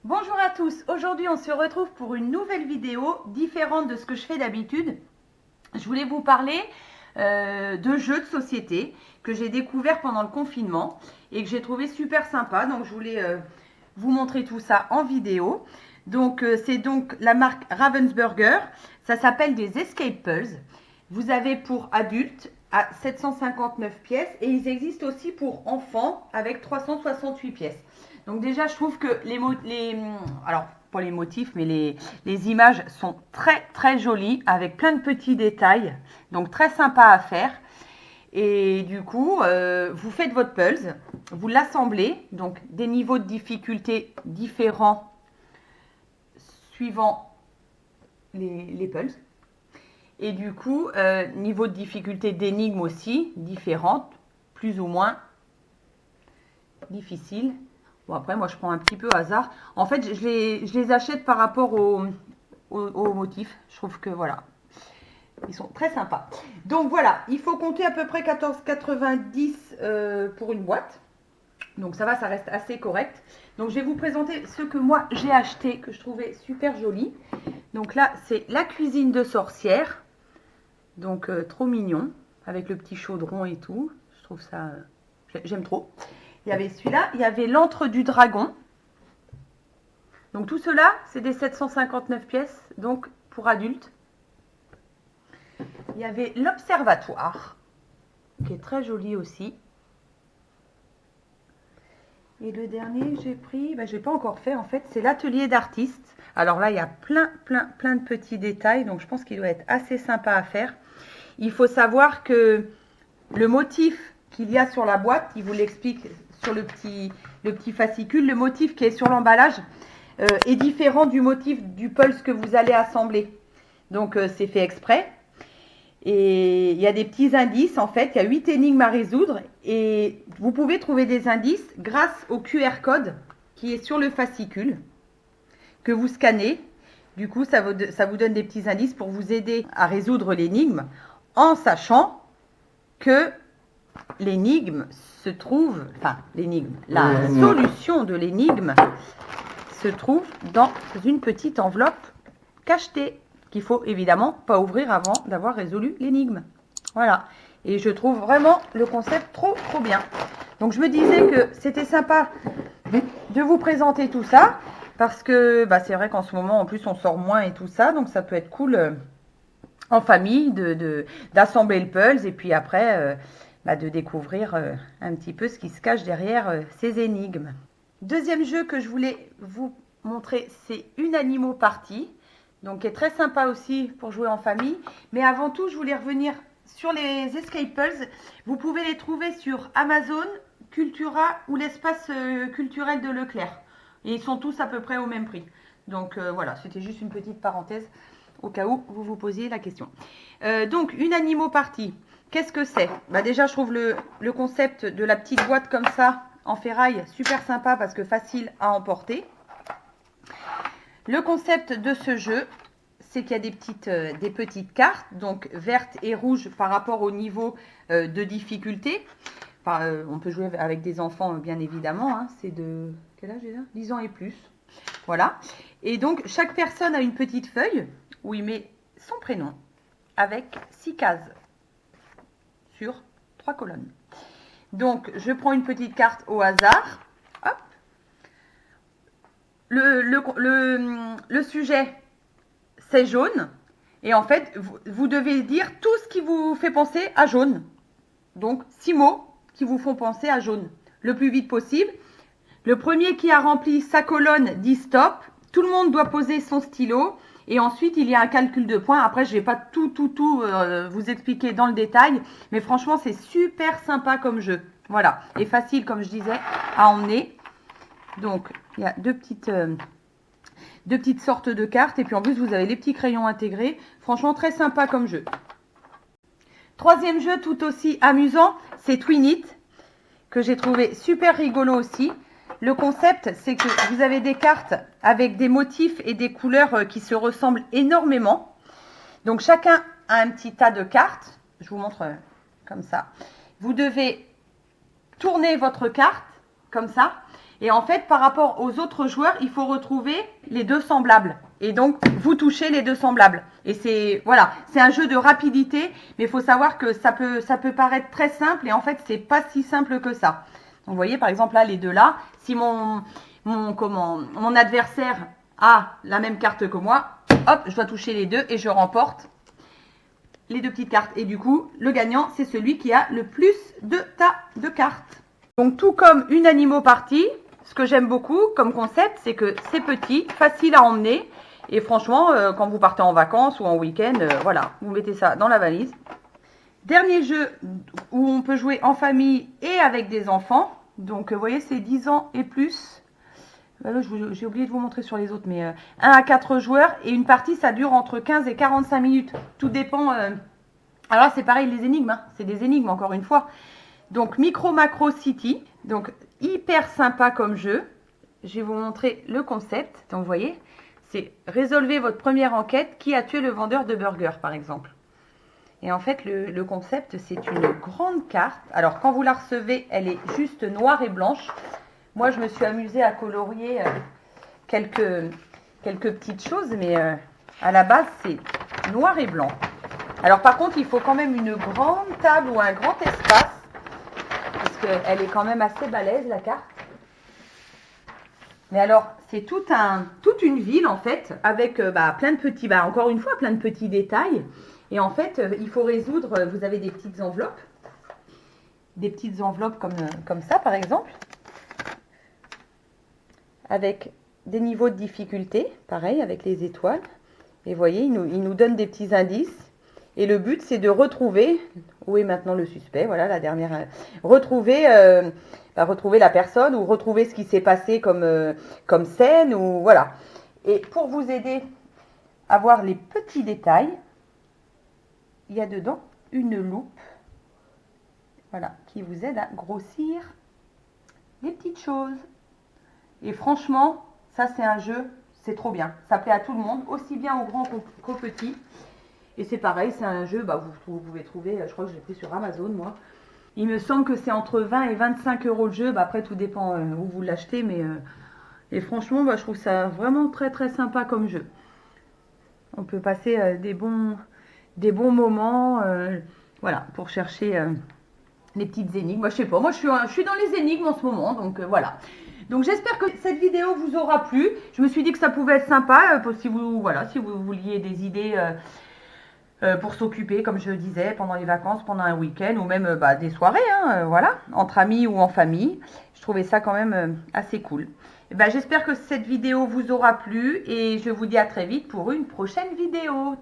Bonjour à tous, aujourd'hui on se retrouve pour une nouvelle vidéo différente de ce que je fais d'habitude. Je voulais vous parler de jeux de société que j'ai découvert pendant le confinement et que j'ai trouvé super sympa. Donc je voulais vous montrer tout ça en vidéo. Donc c'est donc la marque Ravensburger, ça s'appelle des Escape Puzzles. Vous avez pour adultes à 759 pièces et ils existent aussi pour enfants avec 368 pièces. Donc déjà, je trouve que alors pas les motifs, mais les images sont très très jolies avec plein de petits détails, donc très sympa à faire. Et du coup, vous faites votre puzzle, vous l'assemblez, donc des niveaux de difficulté différents suivant les puzzles. Et du coup, niveau de difficulté d'énigmes aussi, différentes, plus ou moins difficiles. Bon, après, moi, je prends un petit peu hasard. En fait, je les achète par rapport au motif. Je trouve que, voilà, ils sont très sympas. Donc, voilà, il faut compter à peu près 14,90 pour une boîte. Donc, ça va, ça reste assez correct. Donc, je vais vous présenter ce que moi, j'ai acheté, que je trouvais super joli. Donc là, c'est la cuisine de sorcière. Donc, trop mignon, avec le petit chaudron et tout. Je trouve ça, j'aime trop. Il y avait celui-là, il y avait l'antre du dragon. Donc tout cela, c'est des 759 pièces, donc pour adultes. Il y avait l'observatoire, qui est très joli aussi. Et le dernier que j'ai pris, je n'ai pas encore fait en fait, c'est l'atelier d'artiste. Alors là, il y a plein de petits détails, donc je pense qu'il doit être assez sympa à faire. Il faut savoir que le motif qu'il y a sur la boîte, il vous l'explique sur le petit fascicule, le motif qui est sur l'emballage est différent du motif du pulse que vous allez assembler. Donc c'est fait exprès. Et il y a des petits indices en fait, il y a 8 énigmes à résoudre et vous pouvez trouver des indices grâce au QR code qui est sur le fascicule que vous scannez. Du coup, ça vous donne des petits indices pour vous aider à résoudre l'énigme en sachant que l'énigme se trouve, la solution de l'énigme se trouve dans une petite enveloppe cachetée qu'il faut évidemment pas ouvrir avant d'avoir résolu l'énigme. Voilà. Et je trouve vraiment le concept trop bien. Donc je me disais que c'était sympa de vous présenter tout ça parce que c'est vrai qu'en ce moment en plus on sort moins et tout ça, donc ça peut être cool en famille d'assembler le puzzle et puis après de découvrir un petit peu ce qui se cache derrière ces énigmes. Deuxième jeu que je voulais vous montrer, c'est une Animaux Party, donc qui est très sympa aussi pour jouer en famille. Mais avant tout, je voulais revenir sur les escape puzzles. Vous pouvez les trouver sur Amazon, Cultura ou l'espace culturel de Leclerc. Et ils sont tous à peu près au même prix. Donc voilà, c'était juste une petite parenthèse au cas où vous vous posiez la question. Donc, une Animaux Party, qu'est-ce que c'est? Déjà, je trouve le concept de la petite boîte comme ça, en ferraille, super sympa parce que facile à emporter. Le concept de ce jeu, c'est qu'il y a des petites cartes, donc vertes et rouges par rapport au niveau de difficulté. Enfin, on peut jouer avec des enfants, bien évidemment. Hein. C'est de quel âge déjà? 10 ans et plus. Voilà. Et donc, chaque personne a une petite feuille où il met son prénom avec 6 cases sur 3 colonnes. Donc, je prends une petite carte au hasard. Hop. Le sujet, c'est jaune. Et en fait, vous devez dire tout ce qui vous fait penser à jaune. Donc, 6 mots qui vous font penser à jaune. Le plus vite possible. Le premier qui a rempli sa colonne dit stop. Tout le monde doit poser son stylo. Et ensuite, il y a un calcul de points. Après, je ne vais pas tout vous expliquer dans le détail. Mais franchement, c'est super sympa comme jeu. Voilà. Et facile, comme je disais, à emmener. Donc, il y a deux petites sortes de cartes. Et puis, en plus, vous avez les petits crayons intégrés. Franchement, très sympa comme jeu. Troisième jeu, tout aussi amusant, c'est Twin It, que j'ai trouvé super rigolo aussi. Le concept, c'est que vous avez des cartes avec des motifs et des couleurs qui se ressemblent énormément. Donc, chacun a un petit tas de cartes. Je vous montre comme ça. Vous devez tourner votre carte, comme ça. Et en fait, par rapport aux autres joueurs, il faut retrouver les deux semblables. Et donc, vous touchez les deux semblables. Et c'est voilà, c'est un jeu de rapidité, mais il faut savoir que ça peut paraître très simple et en fait, c'est pas si simple que ça. Donc, vous voyez, par exemple, là, les deux là, si mon adversaire a la même carte que moi, hop, je dois toucher les deux et je remporte les deux petites cartes. Et du coup, le gagnant, c'est celui qui a le plus de tas de cartes. Donc, tout comme une Animo Party, ce que j'aime beaucoup comme concept, c'est que c'est petit, facile à emmener. Et franchement, quand vous partez en vacances ou en week-end, voilà, vous mettez ça dans la valise. Dernier jeu où on peut jouer en famille et avec des enfants. Donc, vous voyez, c'est 10 ans et plus. J'ai oublié de vous montrer sur les autres, mais 1 à 4 joueurs. Et une partie, ça dure entre 15 et 45 minutes. Tout dépend. Alors, c'est pareil, les énigmes. Hein. C'est des énigmes, encore une fois. Donc, Micro Macro City. Donc, hyper sympa comme jeu. Je vais vous montrer le concept. Donc, vous voyez, c'est résolvez votre première enquête. Qui a tué le vendeur de burgers, par exemple? Et en fait, le concept, c'est une grande carte. Alors, quand vous la recevez, elle est juste noire et blanche. Moi, je me suis amusée à colorier quelques petites choses, mais à la base, c'est noir et blanc. Alors, par contre, il faut quand même une grande table ou un grand espace, parce qu'elle est quand même assez balèze, la carte. Mais alors, c'est toute une ville, en fait, avec plein de petits, encore une fois, plein de petits détails. Et en fait, il faut résoudre, vous avez des petites enveloppes comme ça, par exemple, avec des niveaux de difficulté, pareil, avec les étoiles. Et vous voyez, il nous donne des petits indices. Et le but, c'est de retrouver, où est maintenant le suspect, voilà, la dernière, retrouver la personne ou retrouver ce qui s'est passé comme scène, ou voilà. Et pour vous aider à voir les petits détails, il y a dedans une loupe, voilà, qui vous aide à grossir les petites choses. Et franchement, ça c'est un jeu, c'est trop bien. Ça plaît à tout le monde, aussi bien aux grands qu'aux petits. Et c'est pareil, c'est un jeu, vous pouvez trouver, je crois que je l'ai pris sur Amazon, moi. Il me semble que c'est entre 20 et 25 euros le jeu. Après, tout dépend où vous l'achetez, mais et franchement, je trouve ça vraiment très très sympa comme jeu. On peut passer des bons moments, voilà, pour chercher les petites énigmes. Moi, je sais pas, moi je suis dans les énigmes en ce moment, donc voilà. Donc j'espère que cette vidéo vous aura plu. Je me suis dit que ça pouvait être sympa si vous vouliez des idées pour s'occuper, comme je le disais, pendant les vacances, pendant un week-end ou même des soirées, hein, voilà, entre amis ou en famille. Je trouvais ça quand même assez cool. J'espère que cette vidéo vous aura plu et je vous dis à très vite pour une prochaine vidéo.